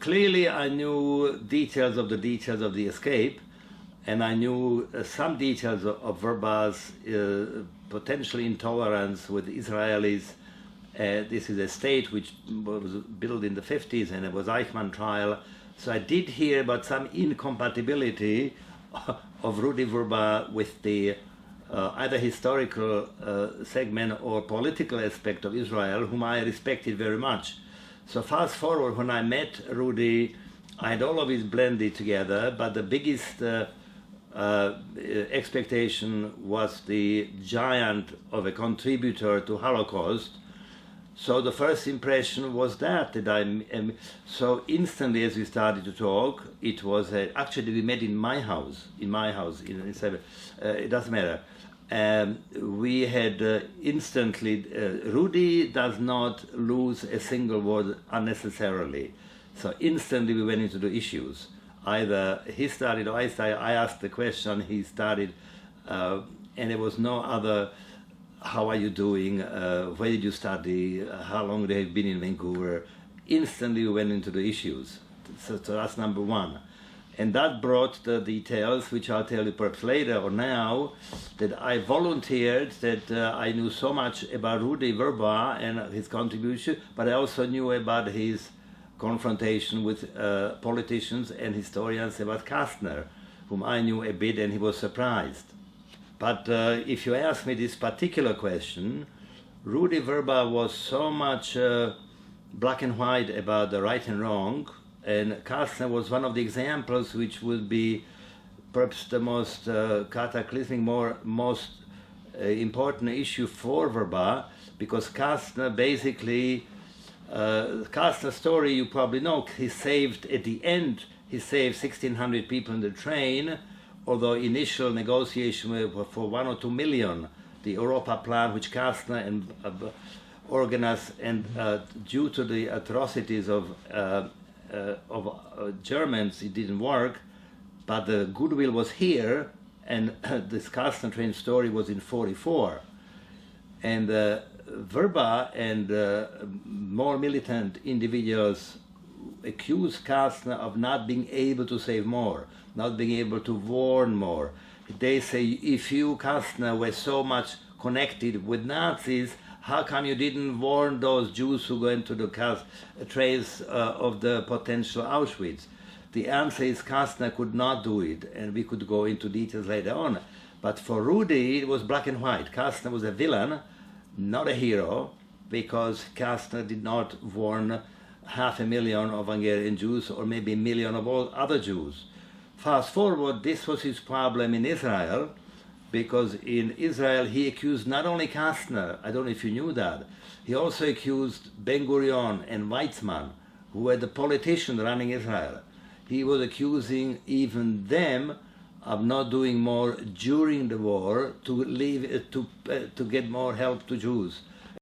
clearly I knew details of the escape, and I knew some details of Vrba's potential intolerance with Israelis. This is a state which was built in the 50s, and it was Eichmann trial. So I did hear about some incompatibility of Rudi Vrba with the either historical segment or political aspect of Israel, whom I respected very much. So fast forward, when I met Rudi, I had all of it blended together, but the biggest expectation was the giant of a contributor to Holocaust. So the first impression was that so instantly as we started to talk, it was actually we met in my house, it doesn't matter. We had instantly, Rudi does not lose a single word unnecessarily. So instantly we went into the issues. Either he started or I started, I asked the question, he started, and there was no other, how are you doing, where did you study, how long they have been in Vancouver. Instantly we went into the issues. So that's number one. And that brought the details, which I'll tell you perhaps later or now, that I volunteered, that I knew so much about Rudi Vrba and his contribution, but I also knew about his confrontation with politicians and historians about Kasztner, whom I knew a bit, and he was surprised. But if you ask me this particular question, Rudi Vrba was so much black and white about the right and wrong, and Kasztner was one of the examples which would be perhaps the most cataclysmic, most important issue for Vrba, because Kasztner basically, Kasztner's story you probably know, he saved, at the end, he saved 1,600 people in the train, although initial negotiation were for 1 or 2 million. The Europa plan, which Kasztner and organized, and due to the atrocities of Germans, it didn't work, but the goodwill was here, and this Kasztner train story was in 1944. And Vrba and more militant individuals accused Kasztner of not being able to save more, not being able to warn more. They say, if you, Kasztner, were so much connected with Nazis, how come you didn't warn those Jews who go into the trails of the potential Auschwitz? The answer is Kasztner could not do it, and we could go into details later on. But for Rudi, it was black and white. Kasztner was a villain, not a hero, because Kasztner did not warn 500,000 of Hungarian Jews, or maybe 1 million of all other Jews. Fast forward, this was his problem in Israel, because in Israel he accused not only Kasztner, I don't know if you knew that, he also accused Ben Gurion and Weizmann, who were the politicians running Israel. He was accusing even them of not doing more during the war to get more help to Jews.